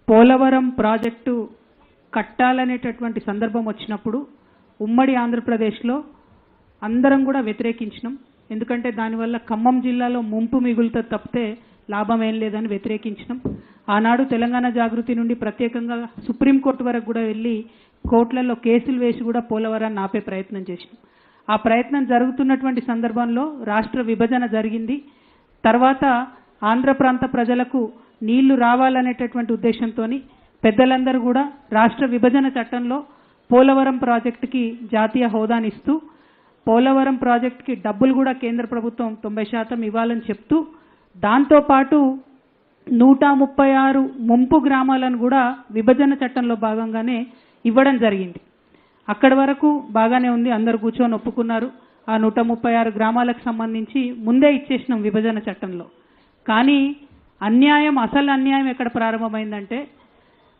Polavaram project కట్టాలనేటటువంటి సందర్భం వచ్చినప్పుడు ఉమ్మడి ఆంధ్రప్రదేశ్లో అందరం కూడా వ్యతిరేకించినాం. ఎందుకంటే దానివల్ల ఖమ్మం జిల్లాలో ముంపు మిగులుతుంది తప్పితే లాభం ఏం లేదని వ్యతిరేకించినాం. ఆనాడు తెలంగాణ జాగృతి నుండి ప్రత్యేకంగా సుప్రీంకోర్టు వరకు కూడా వెళ్ళి కోర్టులలో కేసులు వేసి కూడా పోలవరాన్ని ఆపే ప్రయత్నం చేసినాం. ఆ ప్రయత్నం జరుగుతున్నటువంటి సందర్భంలో రాష్ట్ర విభజన జరిగింది. తర్వాత ఆంధ్ర ప్రాంత ప్రజలకు నీళ్లు రావాలనేటటువంటి ఉద్దేశంతో పెద్దలందరూ కూడా రాష్ట్ర విభజన చట్టంలో పోలవరం ప్రాజెక్టుకి జాతీయ హోదానిస్తూ పోలవరం ప్రాజెక్టుకి డబ్బులు కూడా కేంద్ర ప్రభుత్వం 90% ఇవ్వాలని చెప్తూ దాంతోపాటు 136 ముంపు గ్రామాలను కూడా విభజన చట్టంలో భాగంగానే ఇవ్వడం జరిగింది. అక్కడి వరకు బాగానే ఉంది, అందరూ కూర్చొని ఒప్పుకున్నారు. ఆ 136 గ్రామాలకు సంబంధించి ముందే ఇచ్చేసినాం విభజన చట్టంలో. కానీ అన్యాయం, అసలు అన్యాయం ఎక్కడ ప్రారంభమైందంటే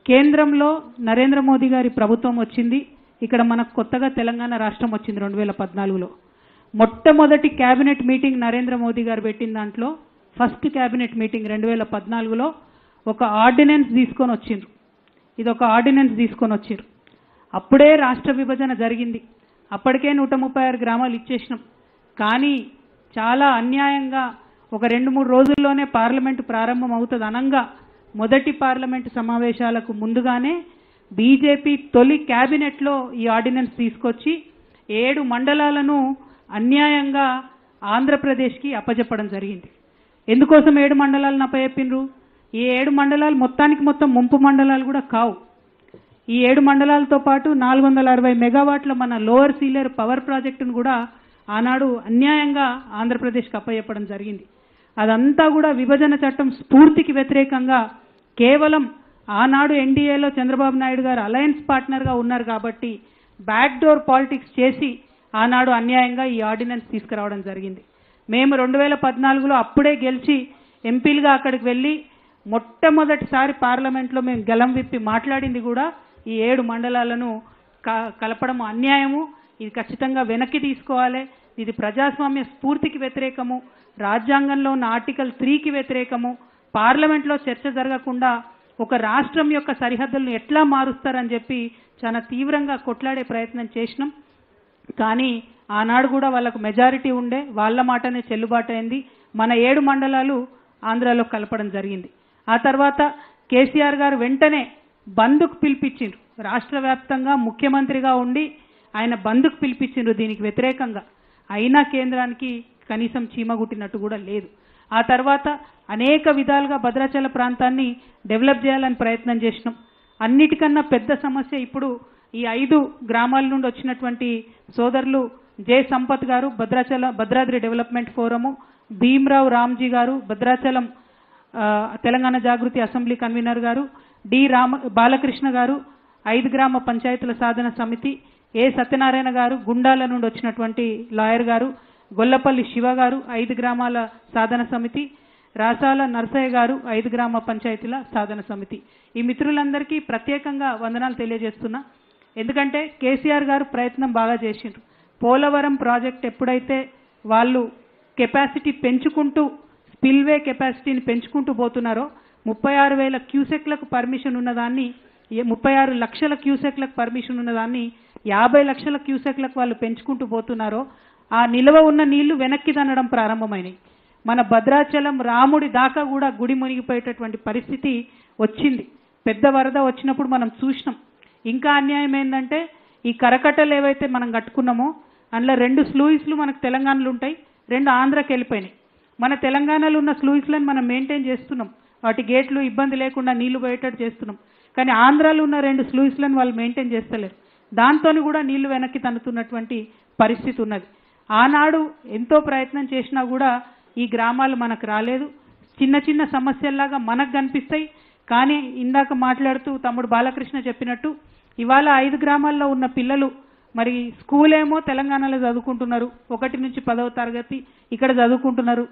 కేంద్రంలో నరేంద్ర మోదీ గారి ప్రభుత్వం వచ్చింది. ఇక్కడ మనకు కొత్తగా తెలంగాణ రాష్ట్రం వచ్చింది 2014లో. మొట్టమొదటి క్యాబినెట్ మీటింగ్ నరేంద్ర మోదీ గారు పెట్టిన దాంట్లో ఫస్ట్ క్యాబినెట్ మీటింగ్ 2014లో ఒక ఆర్డినెన్స్ తీసుకొని వచ్చిండ్రు. ఇది ఒక ఆర్డినెన్స్ తీసుకొని వచ్చిండ్రు. అప్పుడే రాష్ట్ర విభజన జరిగింది. అప్పటికే 136 గ్రామాలు ఇచ్చేసినాం. కానీ చాలా అన్యాయంగా ఒక 2-3 రోజుల్లోనే పార్లమెంటు ప్రారంభం అవుతుంది అనంగా మొదటి పార్లమెంటు సమావేశాలకు ముందుగానే బీజేపీ తొలి క్యాబినెట్లో ఈ ఆర్డినెన్స్ తీసుకొచ్చి 7 మండలాలను అన్యాయంగా ఆంధ్రప్రదేశ్కి అప్పచెప్పడం జరిగింది. ఎందుకోసం 7 మండలాలను అప్పచెప్పిండ్రు? ఈ 7 మండలాలు మొత్తం ముంపు మండలాలు కూడా కావు. ఈ 7 మండలాలతో పాటు 460 మెగావాట్ల మన లోవర్ సీలేరు పవర్ ప్రాజెక్టును కూడా ఆనాడు అన్యాయంగా ఆంధ్రప్రదేశ్కి అప్పచెప్పడం జరిగింది. అదంతా కూడా విభజన చట్టం స్ఫూర్తికి వ్యతిరేకంగా కేవలం ఆనాడు ఎన్డీఏలో చంద్రబాబు నాయుడు గారు అలయన్స్ పార్ట్నర్గా ఉన్నారు కాబట్టి బ్యాక్డోర్ పాలిటిక్స్ చేసి ఆనాడు అన్యాయంగా ఈ ఆర్డినెన్స్ తీసుకురావడం జరిగింది. మేము 2014లో అప్పుడే గెలిచి ఎంపీలుగా అక్కడికి వెళ్ళి మొట్టమొదటిసారి పార్లమెంట్లో మేము గలం విప్పి మాట్లాడింది కూడా ఈ 7 మండలాలను కలపడం అన్యాయము, ఇది ఖచ్చితంగా వెనక్కి తీసుకోవాలి, ఇది ప్రజాస్వామ్య స్ఫూర్తికి వ్యతిరేకము, రాజ్యాంగంలో ఉన్న ఆర్టికల్ 3కి వ్యతిరేకము, పార్లమెంట్లో చర్చ జరగకుండా ఒక రాష్ట్రం యొక్క సరిహద్దులను ఎట్లా మారుస్తారని చెప్పి చాలా తీవ్రంగా కొట్లాడే ప్రయత్నం చేసినాం. కానీ ఆనాడు కూడా వాళ్ళకు మెజారిటీ ఉండే, వాళ్ళ మాటనే చెల్లుబాటు అయింది. మన 7 మండలాలు ఆంధ్రాలో కలపడం జరిగింది. ఆ తర్వాత కేసీఆర్ గారు వెంటనే బంద్కు పిలిపించిండ్రు. రాష్ట్ర వ్యాప్తంగా ముఖ్యమంత్రిగా ఉండి ఆయన బంద్కు పిలిపించిండ్రు దీనికి వ్యతిరేకంగా. అయినా కేంద్రానికి కనీసం చీమగుట్టినట్టు కూడా లేదు. ఆ తర్వాత అనేక విధాలుగా భద్రాచల ప్రాంతాన్ని డెవలప్ చేయాలని ప్రయత్నం చేసినాం. అన్నిటికన్నా పెద్ద సమస్య ఇప్పుడు ఈ 5 గ్రామాల నుండి వచ్చినటువంటి సోదరులు జె సంపత్ గారు భద్రాద్రి డెవలప్మెంట్ ఫోరము, భీమ్రావు రామ్జీ గారు భద్రాచలం తెలంగాణ జాగృతి అసెంబ్లీ కన్వీనర్ గారు, డి బాలకృష్ణ గారు 5 గ్రామ పంచాయతీల సాధన సమితి, ఏ సత్యనారాయణ గారు గుండాల నుండి వచ్చినటువంటి లాయర్ గారు, గొల్లపల్లి శివ గారు 5 గ్రామాల సాధన సమితి, రాసాల నర్సయ్య గారు 5 గ్రామ పంచాయతీల సాధన సమితి. ఈ మిత్రులందరికీ ప్రత్యేకంగా వందనాలు తెలియజేస్తున్నా. ఎందుకంటే కేసీఆర్ గారు ప్రయత్నం బాగా చేసిండ్రు. పోలవరం ప్రాజెక్ట్ ఎప్పుడైతే వాళ్ళు కెపాసిటీ పెంచుకుంటూ స్పిల్వే కెపాసిటీని పెంచుకుంటూ పోతున్నారో 36,000 క్యూసెక్లకు పర్మిషన్ ఉన్నదాన్ని 36 లక్షల క్యూసెక్లకు పర్మిషన్ ఉన్నదాన్ని 50 లక్షల క్యూసెక్లకు వాళ్ళు పెంచుకుంటూ పోతున్నారో ఆ నిల్వ ఉన్న నీళ్లు వెనక్కి తన్నడం ప్రారంభమైనాయి. మన భద్రాచలం రాముడి దాకా కూడా గుడి మునిగిపోయేటటువంటి పరిస్థితి వచ్చింది. పెద్ద వరద వచ్చినప్పుడు మనం చూసినాం. ఇంకా అన్యాయం ఏంటంటే ఈ కరకట్టలు ఏవైతే మనం కట్టుకున్నామో అందులో 2 స్లూయిస్లు మనకు తెలంగాణలో ఉంటాయి, 2 ఆంధ్రాకి వెళ్ళిపోయినాయి. మన తెలంగాణలో ఉన్న స్లూయిస్లను మనం మెయింటైన్ చేస్తున్నాం, వాటి గేట్లు ఇబ్బంది లేకుండా నీళ్లు పోయేటట్టు చేస్తున్నాం. కానీ ఆంధ్రాలో ఉన్న 2 స్లూయిస్లను వాళ్ళు మెయింటైన్ చేస్తలేరు. దాంతో కూడా నీళ్లు వెనక్కి తన్నుతున్నటువంటి పరిస్థితి ఉన్నది. ఆనాడు ఎంతో ప్రయత్నం చేసినా కూడా ఈ గ్రామాలు మనకు రాలేదు. చిన్న చిన్న సమస్యల్లాగా మనకు కనిపిస్తాయి. కానీ ఇందాక మాట్లాడుతూ తమ్ముడు బాలకృష్ణ చెప్పినట్టు ఇవాళ 5 గ్రామాల్లో ఉన్న పిల్లలు మరి స్కూల్ ఏమో తెలంగాణలో చదువుకుంటున్నారు, 1 నుంచి 10వ తరగతి ఇక్కడ చదువుకుంటున్నారు.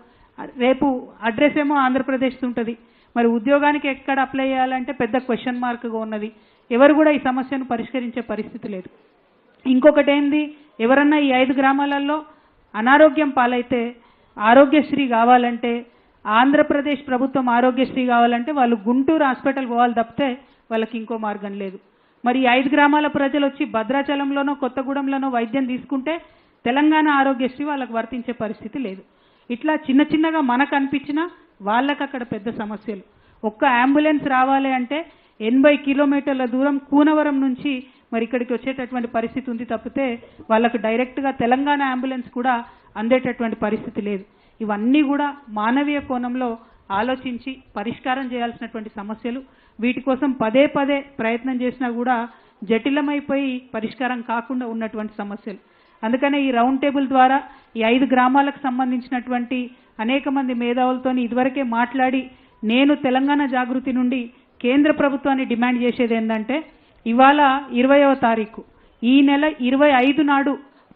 రేపు అడ్రస్ ఏమో ఆంధ్రప్రదేశ్ ఉంటుంది. మరి ఉద్యోగానికి ఎక్కడ అప్లై చేయాలంటే పెద్ద క్వశ్చన్ మార్క్గా ఉన్నది. ఎవరు కూడా ఈ సమస్యను పరిష్కరించే పరిస్థితి లేదు. ఇంకొకటి ఏంది, ఎవరన్నా ఈ 5 గ్రామాలలో అనారోగ్యం పాలైతే ఆరోగ్యశ్రీ కావాలంటే ఆంధ్రప్రదేశ్ ప్రభుత్వం ఆరోగ్యశ్రీ కావాలంటే వాళ్ళు గుంటూరు హాస్పిటల్ పోవాలి తప్పితే వాళ్ళకి ఇంకో మార్గం లేదు. మరి 5 గ్రామాల ప్రజలు వచ్చి భద్రాచలంలోనో కొత్తగూడెంలోనో వైద్యం తీసుకుంటే తెలంగాణ ఆరోగ్యశ్రీ వాళ్ళకి వర్తించే పరిస్థితి లేదు. ఇట్లా చిన్న చిన్నగా మనకు అనిపించినా వాళ్ళకి అక్కడ పెద్ద సమస్యలు. ఒక్క అంబులెన్స్ రావాలి అంటే 80 కిలోమీటర్ల దూరం కూనవరం నుంచి మరి ఇక్కడికి వచ్చేటటువంటి పరిస్థితి ఉంది తప్పితే వాళ్ళకు డైరెక్ట్గా తెలంగాణ అంబులెన్స్ కూడా అందేటటువంటి పరిస్థితి లేదు. ఇవన్నీ కూడా మానవీయ కోణంలో ఆలోచించి పరిష్కారం చేయాల్సినటువంటి సమస్యలు. వీటి కోసం పదే పదే ప్రయత్నం చేసినా కూడా జటిలమైపోయి పరిష్కారం కాకుండా ఉన్నటువంటి సమస్యలు. అందుకనే ఈ రౌండ్ టేబుల్ ద్వారా ఈ 5 గ్రామాలకు సంబంధించినటువంటి అనేక మంది మేధావులతో ఇదివరకే మాట్లాడి నేను తెలంగాణ జాగృతి నుండి కేంద్ర ప్రభుత్వాన్ని డిమాండ్ చేసేది ఏంటంటే ఇవాళ 20వ తారీఖు ఈ నెల 25 నాడు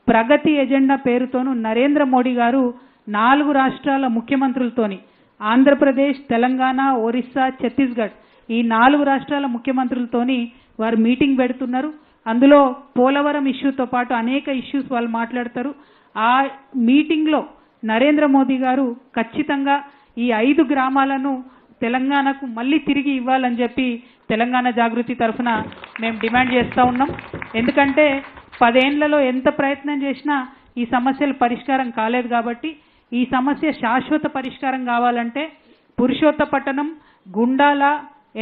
ప్రగతి ఎజెండా పేరుతోను నరేంద్ర మోడీ గారు 4 రాష్ట్రాల ముఖ్యమంత్రులతోని ఆంధ్రప్రదేశ్, తెలంగాణ, ఒరిస్సా, ఛత్తీస్గఢ్ ఈ 4 రాష్ట్రాల ముఖ్యమంత్రులతోని వారు మీటింగ్ పెడుతున్నారు. అందులో పోలవరం ఇష్యూతో పాటు అనేక ఇష్యూస్ వాళ్ళు మాట్లాడతారు. ఆ మీటింగ్లో నరేంద్ర మోదీ గారు ఖచ్చితంగా ఈ 5 గ్రామాలను తెలంగాణకు మళ్ళీ తిరిగి ఇవ్వాలని చెప్పి తెలంగాణ జాగృతి తరఫున మేము డిమాండ్ చేస్తూ ఉన్నాం. ఎందుకంటే 10 ఏళ్లలో ఎంత ప్రయత్నం చేసినా ఈ సమస్యలు పరిష్కారం కాలేదు. కాబట్టి ఈ సమస్య శాశ్వత పరిష్కారం కావాలంటే పురుషోత్తపట్టణం, గుండాల,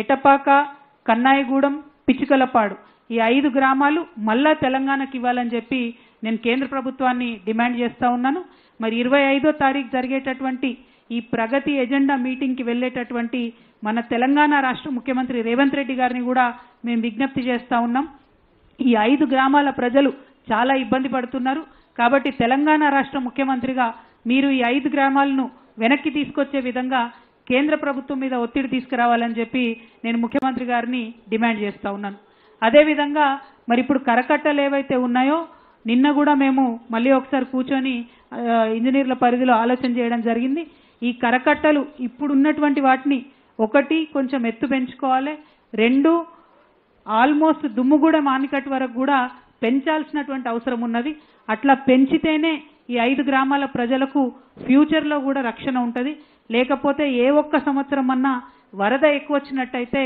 ఎటపాక, కన్నాయిగూడెం, పిచ్చుకలపాడు ఈ 5 గ్రామాలు మళ్ళా తెలంగాణకి ఇవ్వాలని చెప్పి నేను కేంద్ర ప్రభుత్వాన్ని డిమాండ్ చేస్తూ ఉన్నాను. మరి 25వ తారీఖు జరిగేటటువంటి ఈ ప్రగతి ఎజెండా మీటింగ్కి వెళ్ళేటటువంటి మన తెలంగాణ రాష్ట్ర ముఖ్యమంత్రి రేవంత్ రెడ్డి గారిని కూడా మేము విజ్ఞప్తి చేస్తూ ఉన్నాం. ఈ 5 గ్రామాల ప్రజలు చాలా ఇబ్బంది పడుతున్నారు. కాబట్టి తెలంగాణ రాష్ట్ర ముఖ్యమంత్రిగా మీరు ఈ 5 గ్రామాలను వెనక్కి తీసుకొచ్చే విధంగా కేంద్ర ప్రభుత్వం మీద ఒత్తిడి తీసుకురావాలని చెప్పి నేను ముఖ్యమంత్రి గారిని డిమాండ్ చేస్తూ ఉన్నాను. అదేవిధంగా మరి ఇప్పుడు కరకట్టలు ఏవైతే ఉన్నాయో నిన్న కూడా మేము మళ్ళీ ఒకసారి కూర్చొని ఇంజనీర్ల పరిధిలో ఆలోచన చేయడం జరిగింది. ఈ కరకట్టలు ఇప్పుడు ఉన్నటువంటి వాటిని 1 కొంచెం ఎత్తు పెంచుకోవాలి, 2 ఆల్మోస్ట్ దుమ్ముగూడెం ఆనకట్ట వరకు కూడా పెంచాల్సినటువంటి అవసరం ఉన్నది. అట్లా పెంచితేనే ఈ 5 గ్రామాల ప్రజలకు ఫ్యూచర్లో కూడా రక్షణ ఉంటుంది. లేకపోతే ఏ ఒక్క సంవత్సరం అన్నా వరద ఎక్కువ వచ్చినట్టయితే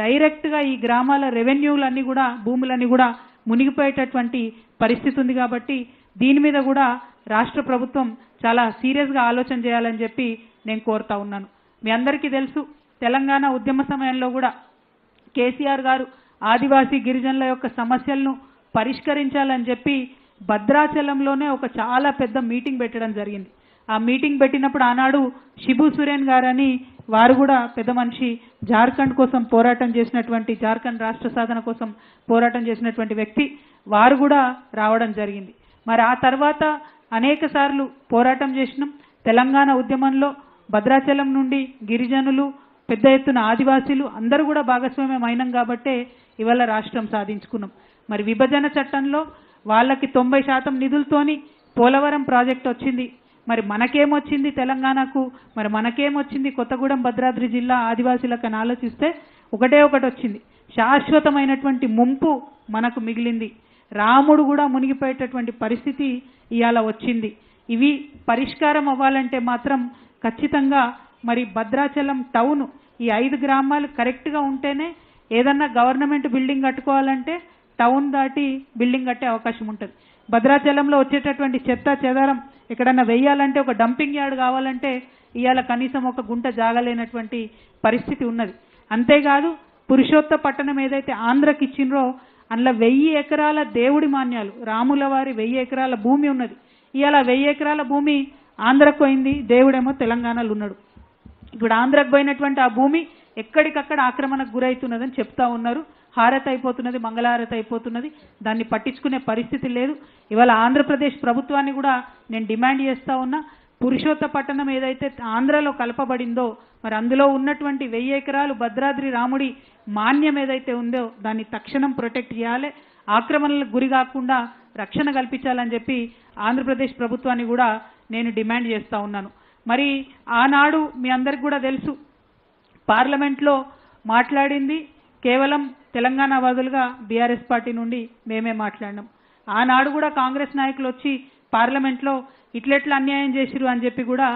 డైరెక్ట్గా ఈ గ్రామాల రెవెన్యూలన్నీ కూడా భూములన్నీ కూడా మునిగిపోయేటటువంటి పరిస్థితి ఉంది. కాబట్టి దీని మీద కూడా రాష్ట్ర ప్రభుత్వం చాలా సీరియస్గా ఆలోచన చేయాలని చెప్పి నేను కోరుతా ఉన్నాను. మీ అందరికీ తెలుసు తెలంగాణ ఉద్యమ సమయంలో కూడా కేసీఆర్ గారు ఆదివాసీ గిరిజనుల యొక్క సమస్యలను పరిష్కరించాలని చెప్పి భద్రాచలంలోనే ఒక చాలా పెద్ద మీటింగ్ పెట్టడం జరిగింది. ఆ మీటింగ్ పెట్టినప్పుడు ఆనాడు షిబు సురేన్ గారని వారు కూడా పెద్ద మనిషి, జార్ఖండ్ కోసం పోరాటం చేసినటువంటి, జార్ఖండ్ రాష్ట్ర సాధన కోసం పోరాటం చేసినటువంటి వ్యక్తి, వారు కూడా రావడం జరిగింది. మరి ఆ తర్వాత అనేక సార్లు పోరాటం చేసినాం. తెలంగాణ ఉద్యమంలో భద్రాచలం నుండి గిరిజనులు, పెద్ద ఎత్తున ఆదివాసీలు అందరూ కూడా భాగస్వామ్యం అయినాం కాబట్టే ఇవాళ రాష్ట్రం సాధించుకున్నాం. మరి విభజన చట్టంలో వాళ్ళకి 90% నిధులతోని పోలవరం ప్రాజెక్ట్ వచ్చింది. మరి మనకేమొచ్చింది తెలంగాణకు, మరి మనకేమొచ్చింది కొత్తగూడెం భద్రాద్రి జిల్లా ఆదివాసీలకు అని ఆలోచిస్తే ఒకటే ఒకటి వచ్చింది, శాశ్వతమైనటువంటి ముంపు మనకు మిగిలింది. రాముడు కూడా మునిగిపోయేటటువంటి పరిస్థితి ఇవాళ వచ్చింది. ఇవి పరిష్కారం అవ్వాలంటే మాత్రం ఖచ్చితంగా మరి భద్రాచలం టౌన్ ఈ 5 గ్రామాలు కరెక్ట్గా ఉంటేనే ఏదన్నా గవర్నమెంట్ బిల్డింగ్ కట్టుకోవాలంటే టౌన్ దాటి బిల్డింగ్ కట్టే అవకాశం ఉంటుంది. భద్రాచలంలో వచ్చేటటువంటి చెత్త చెదారం ఎక్కడన్నా వెయ్యాలంటే ఒక డంపింగ్ యార్డ్ కావాలంటే ఇవాళ కనీసం ఒక గుంట జాగలేనటువంటి పరిస్థితి ఉన్నది. అంతేకాదు పురుషోత్తపట్టణం ఏదైతే ఆంధ్రకి ఇచ్చినరో అందులో 1000 ఎకరాల దేవుడి మాన్యాలు, రాముల వారి 1000 ఎకరాల భూమి ఉన్నది. ఇవాళ 1000 ఎకరాల భూమి ఆంధ్రకు పోయింది, దేవుడేమో తెలంగాణలో ఉన్నాడు. ఇప్పుడు ఆంధ్రకు పోయినటువంటి ఆ భూమి ఎక్కడికక్కడ ఆక్రమణకు గురవుతున్నదని చెప్తా ఉన్నారు. హారతి అయిపోతున్నది, మంగళహారతి అయిపోతున్నది, దాన్ని పట్టించుకునే పరిస్థితి లేదు. ఇవాళ ఆంధ్రప్రదేశ్ ప్రభుత్వాన్ని కూడా నేను డిమాండ్ చేస్తా ఉన్నా, పురుషోత్తపట్టణం ఏదైతే ఆంధ్రలో కలపబడిందో మరి అందులో ఉన్నటువంటి 1000 ఎకరాలు భద్రాద్రి రాముడి మాన్యం ఏదైతే ఉందో దాన్ని తక్షణం ప్రొటెక్ట్ చేయాలి, ఆక్రమణలకు గురి కాకుండా రక్షణ కల్పించాలని చెప్పి ఆంధ్రప్రదేశ్ ప్రభుత్వాన్ని కూడా నేను డిమాండ్ చేస్తా ఉన్నాను. మరి ఆనాడు మీ అందరికి కూడా తెలుసు, పార్లమెంట్లో మాట్లాడింది కేవలం తెలంగాణ బదులుగా బీఆర్ఎస్ పార్టీ నుండి మేమే మాట్లాడినాం. ఆనాడు కూడా కాంగ్రెస్ నాయకులు వచ్చి పార్లమెంట్లో ఇట్లెట్లా అన్యాయం చేసిరు అని చెప్పి కూడా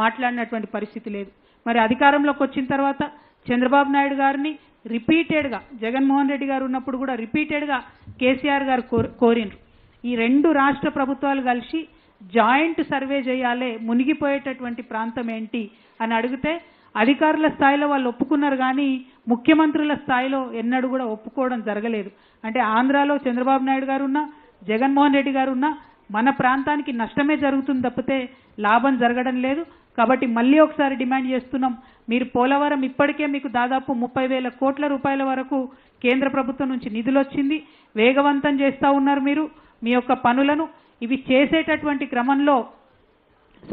మాట్లాడినటువంటి పరిస్థితి లేదు. మరి అధికారంలోకి వచ్చిన తర్వాత చంద్రబాబు నాయుడు గారిని రిపీటెడ్గా, జగన్మోహన్ రెడ్డి గారు ఉన్నప్పుడు కూడా రిపీటెడ్గా కేసీఆర్ గారు కోరినరు. ఈ రెండు రాష్ట్ర ప్రభుత్వాలు కలిసి జాయింట్ సర్వే చేయాలి, మునిగిపోయేటటువంటి ప్రాంతం ఏంటి అని అడిగితే అధికారుల స్థాయిలో వాళ్ళు ఒప్పుకున్నారు, కానీ ముఖ్యమంత్రుల స్థాయిలో ఎన్నడూ కూడా ఒప్పుకోవడం జరగలేదు. అంటే ఆంధ్రాలో చంద్రబాబు నాయుడు గారు ఉన్నా, జగన్మోహన్ రెడ్డి గారు ఉన్నా మన ప్రాంతానికి నష్టమే జరుగుతుంది తప్పితే లాభం జరగడం లేదు. కాబట్టి మళ్ళీ ఒకసారి డిమాండ్ చేస్తున్నాం, మీరు పోలవరం ఇప్పటికే మీకు దాదాపు 30,000 కోట్ల రూపాయల వరకు కేంద్ర ప్రభుత్వం నుంచి నిధులు వచ్చింది, వేగవంతం చేస్తూ ఉన్నారు మీరు మీ యొక్క పనులను. ఇవి చేసేటటువంటి క్రమంలో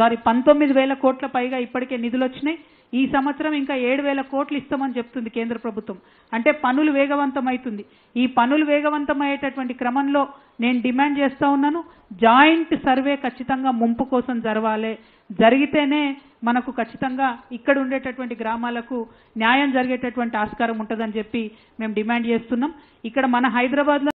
19,000 కోట్ల పైగా ఇప్పటికే నిధులు వచ్చినాయి. ఈ సంవత్సరం ఇంకా 7,000 కోట్లు ఇస్తామని చెప్తుంది కేంద్ర ప్రభుత్వం. అంటే పనులు వేగవంతం అవుతుంది. ఈ పనులు వేగవంతమయ్యేటటువంటి క్రమంలో నేను డిమాండ్ చేస్తూ ఉన్నాను, జాయింట్ సర్వే ఖచ్చితంగా ముంపు కోసం జరగాలి. జరిగితేనే మనకు ఖచ్చితంగా ఇక్కడ ఉండేటటువంటి గ్రామాలకు న్యాయం జరిగేటటువంటి ఆస్కారం ఉంటుందని చెప్పి మేము డిమాండ్ చేస్తున్నాం. ఇక్కడ మన హైదరాబాద్లో